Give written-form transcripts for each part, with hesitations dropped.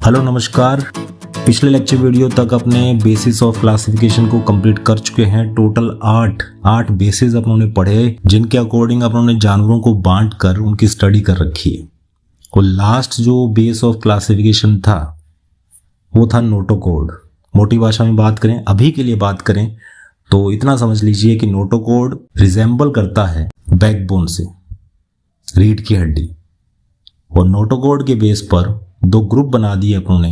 Hello नमस्कार। पिछले lecture video तक अपने बेसिस ऑफ क्लासिफिकेशन को कंप्लीट कर चुके हैं। टोटल आठ बेसिस अपनों ने पढ़े, जिनके अकॉर्डिंग अपनों ने जानवरों को बांट कर उनकी स्टडी कर रखी है। और लास्ट जो बेस ऑफ क्लासिफिकेशन था वो था नोटोकॉर्ड। मोटी भाषा में बात करें, अभी के लिए बात करें तो इतना समझ लीजिए कि नोटोकॉर्ड रिजेंबल करता है बैकबोन से, रीढ़ की हड्डी। और नोटोकॉर्ड के बेस पर दो ग्रुप बना दिए अपनों ने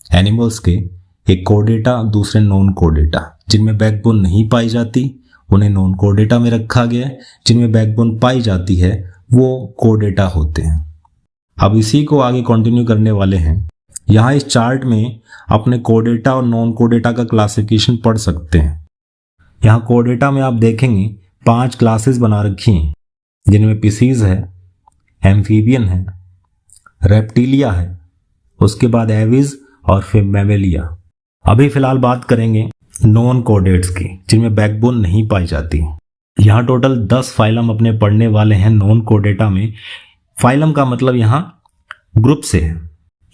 एनिमल्स के, एक कोर्डेटा दूसरे नॉन कोर्डेटा। जिनमें बैकबोन नहीं पाई जाती उन्हें नॉन कोर्डेटा में रखा गया है, जिनमें बैकबोन पाई जाती है वो कोर्डेटा होते हैं। अब इसी को आगे कंटिन्यू करने वाले हैं। यहाँ इस चार्ट में अपने कोर्डेटा और नॉन कोर्डेटा का क्लासिफिकेशन पढ़ सकते हैं। यहाँ कोर्डेटा में आप देखेंगे 5 क्लासेस बना रखी हैं, जिनमें पिसीज है, एम्फीबियन है, रेप्टिलिया है, उसके बाद एविज और फिर मैमेलिया। अभी फिलहाल बात करेंगे नॉन कोर्डेट्स की, जिनमें बैकबोन नहीं पाई जाती। यहाँ टोटल 10 फाइलम अपने पढ़ने वाले हैं नॉन कोर्डेटा में। फाइलम का मतलब यहाँ ग्रुप से है,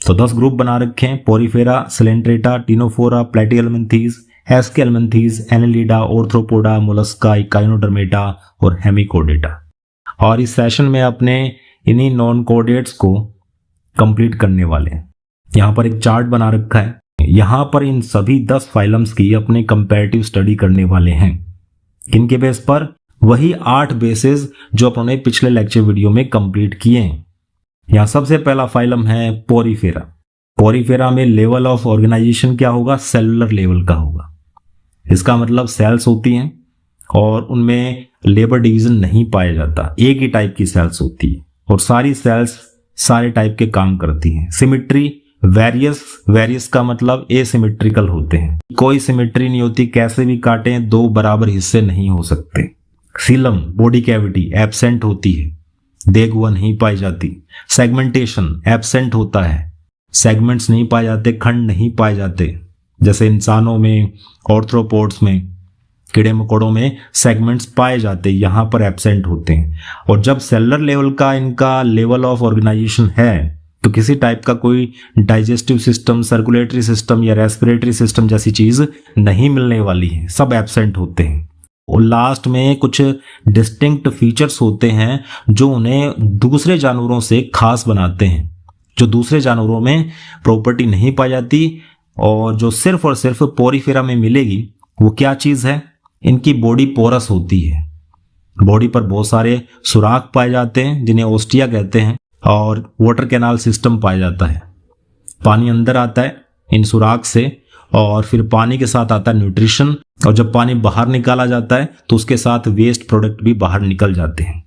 तो 10 ग्रुप बना रखे हैं। Porifera, Coelenterata, Ctenophora, Platyhelminthes, Aschelminthes, Annelida, Arthropoda, Mollusca, Echinodermata और हेमिकोर्डेटा। और इस सेशन में अपने इन्हीं नॉन कोर्डेट्स को कंप्लीट करने वाले हैं। यहाँ पर एक चार्ट बना रखा है, यहाँ पर इन सभी 10 फाइलम्स की अपने कंपैरेटिव स्टडी करने वाले हैं। किनके बेस पर? वही 8 बेसेस जो अपने पिछले लेक्चर वीडियो में कंप्लीट किए हैं। यहाँ सबसे पहला फाइलम है पोरीफेरा। पोरीफेरा में लेवल ऑफ ऑर्गेनाइजेशन क्या होगा? सेलुलर लेवल का होगा। इसका मतलब सेल्स होती हैं और उनमें लेबर डिवीजन नहीं पाया जाता, एक ही टाइप की सेल्स होती है और सारी सेल्स सारे टाइप के काम करती हैं। सिमिट्री वेरियस का मतलब एसिमेट्रिकल होते हैं, कोई सिमिट्री नहीं होती, कैसे भी काटें 2 बराबर हिस्से नहीं हो सकते। सीलम बॉडी कैविटी एब्सेंट होती है, देगुआ नहीं पाई जाती। सेगमेंटेशन एब्सेंट होता है, सेगमेंट्स नहीं पाए जाते, खंड नहीं पाए जाते। जैसे इंसानों में, ऑर्थ्रोपोड्स में, कीड़े मकोड़ों में सेगमेंट्स पाए जाते, यहाँ पर एब्सेंट होते हैं। और जब सेलुलर लेवल का इनका लेवल ऑफ ऑर्गेनाइजेशन है तो किसी टाइप का कोई डाइजेस्टिव सिस्टम, सर्कुलेटरी सिस्टम या रेस्पिरेटरी सिस्टम जैसी चीज नहीं मिलने वाली है, सब एब्सेंट होते हैं। और लास्ट में कुछ डिस्टिंक्ट फीचर्स होते हैं जो उन्हें दूसरे जानवरों से खास बनाते हैं, जो दूसरे जानवरों में प्रॉपर्टी नहीं पाई जाती और जो सिर्फ और सिर्फ पोरीफेरा में मिलेगी। वो क्या चीज है? इनकी बॉडी पोरस होती है, बॉडी पर बहुत सारे सुराख पाए जाते हैं जिन्हें ओस्टिया कहते हैं, और वाटर कैनाल सिस्टम पाया जाता है। पानी अंदर आता है इन सुराख से और फिर पानी के साथ आता है न्यूट्रिशन, और जब पानी बाहर निकाला जाता है तो उसके साथ वेस्ट प्रोडक्ट भी बाहर निकल जाते हैं।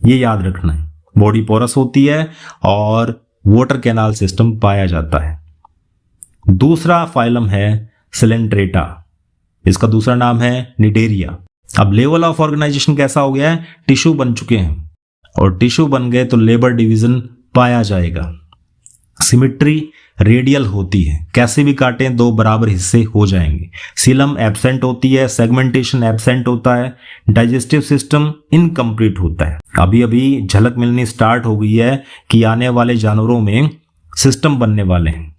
ये याद रखना है, बॉडी पोरस होती है और वाटर कैनाल सिस्टम पाया जाता है। दूसरा फाइलम है सिलेंट्रेटा, इसका दूसरा नाम है निडेरिया। अब लेवल ऑफ ऑर्गेनाइजेशन कैसा हो गया है? टिश्यू बन चुके हैं, और टिश्यू बन गए तो लेबर डिवीजन पाया जाएगा। सिमिट्री रेडियल होती है, कैसे भी काटें 2 बराबर हिस्से हो जाएंगे। सीलम एब्सेंट होती है, सेगमेंटेशन एब्सेंट होता है, डाइजेस्टिव सिस्टम इनकम्प्लीट होता है। अभी अभी झलक मिलनी स्टार्ट हो गई है कि आने वाले जानवरों में सिस्टम बनने वाले हैं।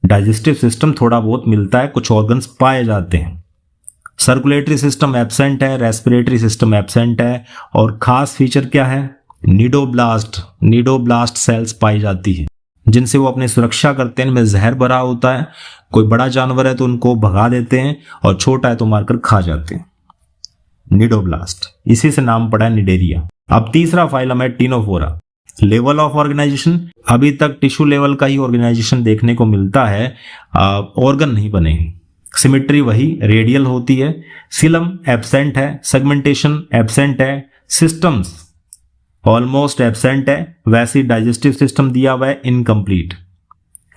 डाइजेस्टिव सिस्टम थोड़ा बहुत मिलता है, कुछ ऑर्गन्स पाए जाते हैं। सर्कुलेटरी सिस्टम एब्सेंट है, रेस्पिरेटरी सिस्टम एब्सेंट है, और खास फीचर क्या है? निडोब्लास्ट सेल्स पाई जाती है, जिनसे वो अपनी सुरक्षा करते हैं। इनमें जहर भरा होता है, कोई बड़ा जानवर है तो उनको भगा देते हैं और छोटा है तो मारकर खा जाते हैं। निडोब्लास्ट, इसी से नाम पड़ा है निडेरिया। अब तीसरा फाइलम है टिनोफोरा। लेवल ऑफ ऑर्गेनाइजेशन अभी तक टिश्यू लेवल का ही ऑर्गेनाइजेशन देखने को मिलता है, ऑर्गन नहीं बने हैं। सिमिट्री वही रेडियल होती है, सीलम एब्सेंट है, सेगमेंटेशन एब्सेंट है, सिस्टम्स ऑलमोस्ट एब्सेंट है, वैसे डाइजेस्टिव सिस्टम दिया हुआ है इनकम्प्लीट।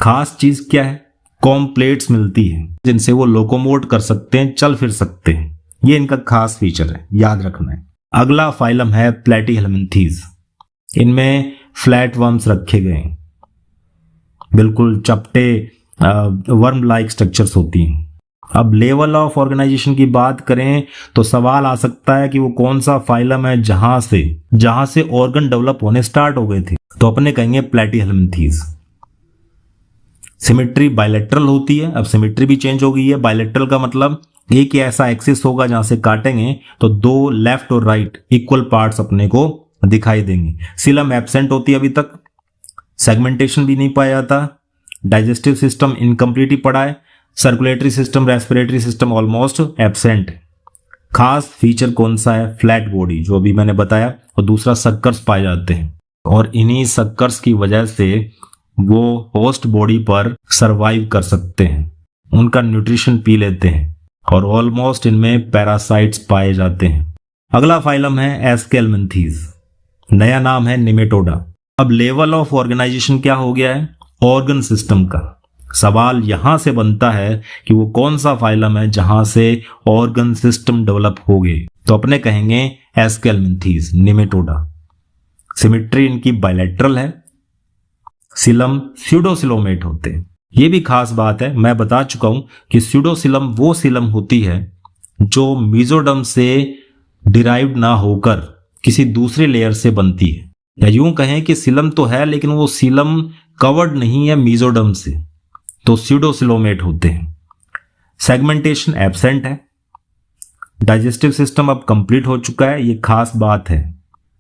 खास चीज क्या है? कॉम्प्लेट्स मिलती है जिनसे वो लोकोमोट कर सकते हैं, चल फिर सकते हैं। ये इनका खास फीचर है, याद रखना है। अगला फाइलम है प्लेटिहेल्मिन्थीज। इनमें फ्लैट वर्म्स रखे गए हैं, बिल्कुल चपटे वर्म लाइक स्ट्रक्चर्स होती हैं। अब लेवल ऑफ ऑर्गेनाइजेशन की बात करें तो सवाल आ सकता है कि वो कौन सा फाइलम है जहां से ऑर्गन डेवलप होने स्टार्ट हो गए थे, तो अपने कहेंगे प्लेटिहेल्मिन्थीज। सिमेट्री बायलैटरल होती है। अब सिमेट्री भी चेंज हो गई है। बायलैटरल का मतलब एक ही ऐसा एक्सिस होगा जहां से काटेंगे तो दो लेफ्ट और राइट इक्वल पार्ट्स अपने को दिखाई देंगे। सिलम एब्सेंट होती है अभी तक, सेगमेंटेशन भी नहीं पाया जाता, डाइजेस्टिव सिस्टम इनकम्प्लीट ही पड़ा है, circulatory system respiratory system almost absent. खास फीचर कौन सा है? फ्लैट बॉडी, जो अभी मैंने बताया, और दूसरा सक्कर्स पाए जाते हैं और इन्हीं सक्कर्स की वजह से वो होस्ट बॉडी पर सरवाइव कर सकते हैं, उनका न्यूट्रिशन पी लेते हैं और ऑलमोस्ट इनमें पैरासाइट्स पाए जाते हैं। अगला फाइलम है एस्केलमेंथीज, नया नाम है निमेटोडा। अब लेवल ऑफ ऑर्गेनाइजेशन क्या हो गया है? ऑर्गन सिस्टम का। सवाल यहां से बनता है कि वो कौन सा फाइलम है जहां से ऑर्गन सिस्टम डेवलप हो गए, तो अपने कहेंगे एस्केलमेंथीज, निमेटोडा। सिमेट्री इनकी बायलैटरल है, सिलम स्यूडोसिलोमेट होते हैं। ये भी खास बात है, मैं बता चुका हूं कि स्यूडोसिलम वो सिलम होती है जो मीजोडर्म से डिराइव्ड ना होकर किसी दूसरे लेयर से बनती है, या यूं कहें कि सिलम तो है लेकिन वो सिलम कवर्ड नहीं है मीजोडर्म से, तो स्यूडोसिलोमेट होते हैं। सेगमेंटेशन एब्सेंट है। डाइजेस्टिव सिस्टम अब कंप्लीट हो चुका है, ये खास बात है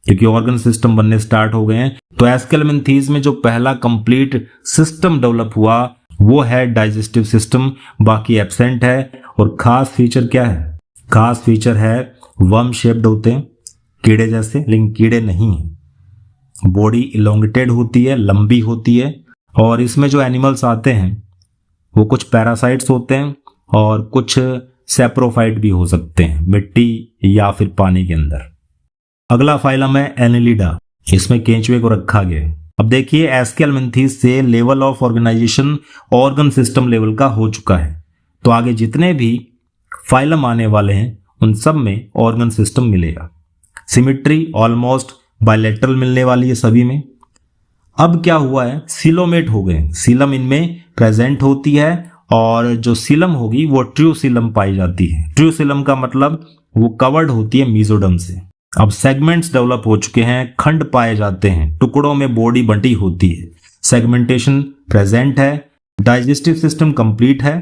क्योंकि ऑर्गन सिस्टम बनने स्टार्ट हो गए हैं। तो एस्केलमेंथीज में जो पहला कंप्लीट सिस्टम डेवलप हुआ वो है डाइजेस्टिव सिस्टम, बाकी एब्सेंट है। और खास फीचर क्या है? खास फीचर है वर्म शेप्ड होते हैं, कीड़े जैसे, लेकिन कीड़े नहीं है। बॉडी इलोंगेटेड होती है, लंबी होती है, और इसमें जो एनिमल्स आते हैं वो कुछ पैरासाइट्स होते हैं और कुछ सेप्रोफाइट भी हो सकते हैं, मिट्टी या फिर पानी के अंदर। अगला फाइलम है एनेलिडा, इसमें केंचुए को रखा गया है। अब देखिए एस्केलमेंथीज से level of organisation organ system level का हो चुका है, तो आगे जितने भी फाइलम आने वाले हैं उन सब में ऑर्गन सिस्टम मिलेगा। सिमेट्री ऑलमोस्ट बायलैटरल मिलने वाली है सभी में। अब क्या हुआ है? सिलोमेट हो गए, सिलम इनमें प्रेजेंट होती है और जो सिलम होगी वो ट्रू सिलम पाई जाती है। ट्रू सिलम का मतलब वो कवर्ड होती है मीजोडर्म से। अब सेगमेंट्स डेवलप हो चुके हैं, खंड पाए जाते हैं, टुकड़ों में बॉडी बंटी होती है, सेगमेंटेशन प्रेजेंट है, डाइजेस्टिव सिस्टम कंप्लीट है,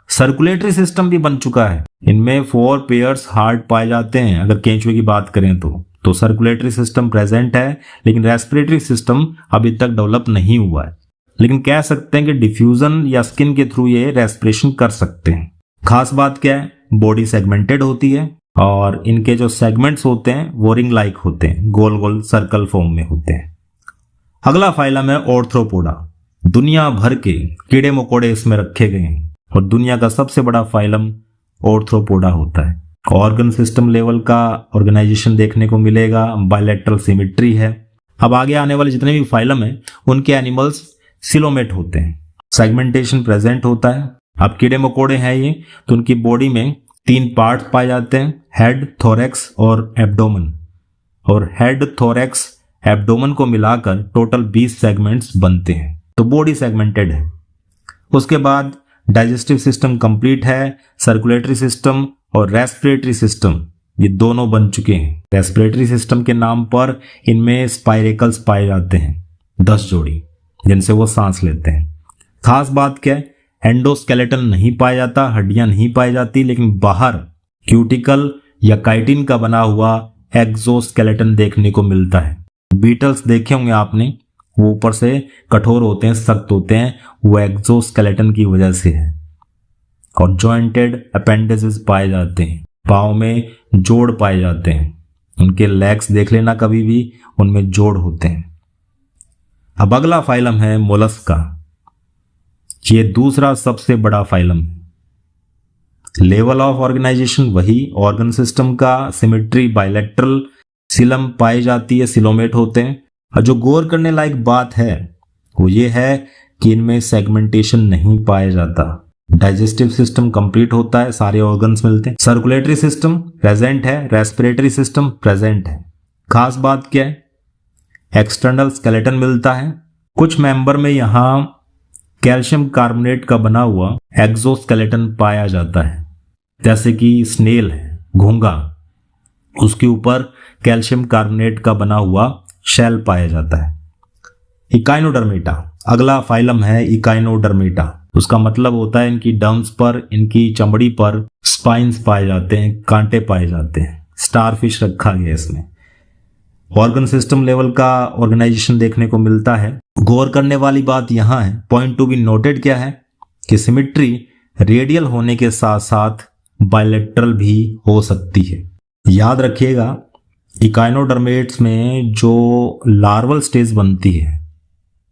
सर्कुलेटरी सिस्टम भी बन चुका है। इनमें 4 पेयर्स हार्ट पाए जाते हैं अगर केंचुए की बात करें तो सर्कुलेटरी सिस्टम प्रेजेंट है, लेकिन रेस्पिरेटरी सिस्टम अभी तक डेवलप नहीं हुआ है। लेकिन कह सकते हैं कि डिफ्यूजन या स्किन के थ्रू ये रेस्पिरेशन कर सकते हैं। खास बात क्या है? बॉडी सेगमेंटेड होती है और इनके जो सेगमेंट्स होते हैं वो रिंग लाइक होते हैं, गोल गोल सर्कल फॉर्म में होते हैं। अगला फाइलम है ऑर्थ्रोपोडा। दुनिया भर के कीड़े मकोड़े इसमें रखे गए हैं और दुनिया का सबसे बड़ा फाइलम ऑर्थ्रोपोडा होता है। ऑर्गन सिस्टम लेवल का ऑर्गेनाइजेशन देखने को मिलेगा, बायलैटरल सिमेट्री है। अब आगे आने वाले जितने भी फाइलम हैं उनके एनिमल्स सिलोमेट होते हैं, सेगमेंटेशन प्रेजेंट होता है। अब कीड़े मकोड़े हैं ये, तो उनकी बॉडी में 3 पार्ट्स पाए जाते हैं, हेड, थोरैक्स और एब्डोमेन। और हेड, थोरैक्स, एब्डोमेन को मिलाकर टोटल 20 सेगमेंट्स बनते हैं, तो बॉडी सेगमेंटेड है। उसके बाद डाइजेस्टिव सिस्टम कंप्लीट है, सर्कुलेटरी सिस्टम और रेस्पिरेटरी सिस्टम ये दोनों बन चुके हैं। रेस्पिरेटरी सिस्टम के नाम पर इनमें स्पाइरेकल्स पाए जाते हैं, 10 जोड़ी, जिनसे वो सांस लेते हैं। खास बात क्या है? एंडोस्केलेटन नहीं पाया जाता, हड्डियां नहीं पाई जाती, लेकिन बाहर क्यूटिकल या काइटिन का बना हुआ एक्सोस्केलेटन देखने को मिलता है। बीटल्स देखे होंगे आपने, वो ऊपर से कठोर होते हैं, सख्त होते हैं, वो एक्सोस्केलेटन की वजह से है। और जॉइंटेड अपेंडिसेस पाए जाते हैं, पाँव में जोड़ पाए जाते हैं, उनके लेग्स देख लेना कभी भी, उनमें जोड़ होते हैं। अब अगला फाइलम है मोलस्का। ये दूसरा सबसे बड़ा फाइलम है। लेवल ऑफ ऑर्गेनाइजेशन वही ऑर्गन सिस्टम का, सिमेट्री बायलैटरल, सिलम पाई जाती है, सिलोमेट होते हैं। और जो गौर करने लायक बात है वो ये है कि इनमें सेगमेंटेशन नहीं पाया जाता। डाइजेस्टिव सिस्टम कंप्लीट होता है, सारे ऑर्गन्स मिलते हैं, सर्कुलेटरी सिस्टम प्रेजेंट है, रेस्पिरेटरी सिस्टम प्रेजेंट है। खास बात क्या है? एक्सटर्नल स्केलेटन मिलता है। कुछ मेंबर में यहां कैल्शियम कार्बोनेट का बना हुआ एक्सोस्केलेटन पाया जाता है, जैसे कि स्नेल है, घोंघा, उसके ऊपर कैल्शियम कार्बोनेट का बना हुआ शेल पाया जाता है। इकाइनोडर्मेटा, अगला फाइलम है इकाइनोडर्मेटा। उसका मतलब होता है इनकी डर्म्स पर, इनकी चमड़ी पर स्पाइन्स पाए जाते हैं, कांटे पाए जाते हैं। स्टारफिश रखा गया इसमें। ऑर्गन सिस्टम लेवल का ऑर्गेनाइजेशन देखने को मिलता है। गौर करने वाली बात यहां है, पॉइंट टू बी नोटेड क्या है कि सिमेट्री रेडियल होने के साथ साथ बायलैटरल भी हो सकती है। याद रखिएगा, इकाइनोडर्मेट्स में जो लार्वल स्टेज बनती है,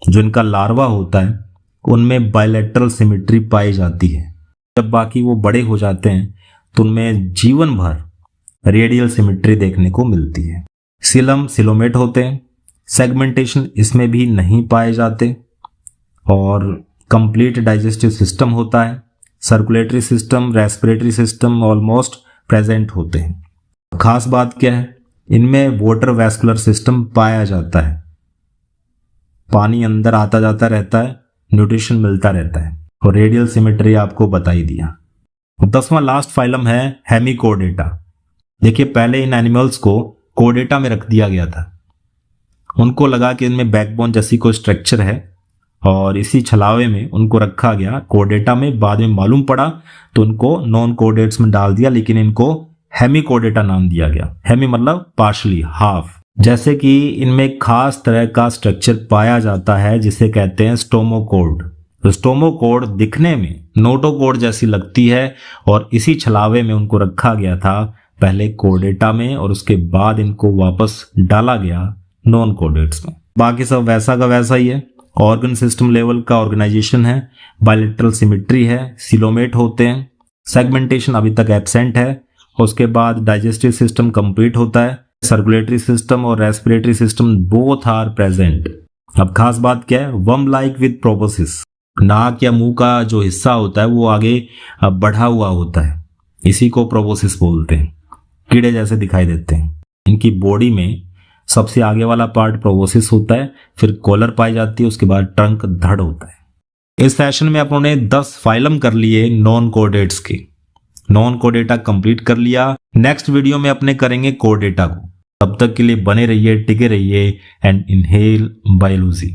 जो इनका लार्वा होता है, उनमें बायलैटरल सिमेट्री पाई जाती है। जब बाकी वो बड़े हो जाते हैं तो उनमें जीवन भर रेडियल सिमेट्री देखने को मिलती है। सिलम सिलोमेट होते हैं। सेगमेंटेशन इसमें भी नहीं पाए जाते और कंप्लीट डाइजेस्टिव सिस्टम होता है। Circulatory system, respiratory system almost present होते हैं। खास बात क्या है, इनमें वाटर वैस्कुलर सिस्टम पाया जाता है। पानी अंदर आता जाता रहता है, न्यूट्रिशन मिलता रहता है। और रेडियल सिमेट्री आपको बता ही दिया। 10वां लास्ट फाइलम है हेमिकोडेटा। देखिए, पहले इन एनिमल्स को कोडेटा में रख दिया गया था। उनको लगा कि इनमें बैकबोन जैसी कोई स्ट्रक्चर है और इसी छलावे में उनको रखा गया कोडेटा में। बाद में मालूम पड़ा तो उनको नॉन कोडेट्स में डाल दिया, लेकिन इनको हेमिकोडेटा नाम दिया गया। हेमी मतलब पार्शली, हाफ। जैसे कि इनमें खास तरह का स्ट्रक्चर पाया जाता है जिसे कहते हैं स्टोमोकोड। तो स्टोमोकोड दिखने में नोटोकोड जैसी लगती है और इसी छलावे में उनको रखा गया था, पहले कोडेटा में और उसके बाद इनको वापस डाला गया नॉन कोडेट्स में। बाकी सब वैसा का वैसा ही है। ऑर्गन सिस्टम लेवल का ऑर्गेनाइजेशन है, बायलैटरल सिमेट्री है, सिलोमेट होते हैं, सेगमेंटेशन अभी तक एब्सेंट है। उसके बाद डाइजेस्टिव सिस्टम कंप्लीट होता है, सर्कुलेटरी सिस्टम और respiratory system both are present. अब खास बात क्या है, वर्म लाइक विद प्रोबोसिस। नाक या मुंह का जो हिस्सा होता है वो आगे बढ़ा हुआ होता है, इसी को प्रोबोसिस बोलते हैं। कीड़े जैसे दिखाई देते हैं। इनकी बॉडी में सबसे आगे वाला पार्ट प्रोबोसिस होता है, फिर कॉलर पाई जाती है, उसके बाद ट्रंक, धड़ होता है। इस फैशन में अपने 10 फाइलम कर लिए नॉन कोडेट्स के। नॉन कोडेटा कंप्लीट कर लिया। नेक्स्ट वीडियो में अपने करेंगे कोडेटा को। तब तक के लिए बने रहिए, टिके रहिए एंड इनहेल बायोलॉजी।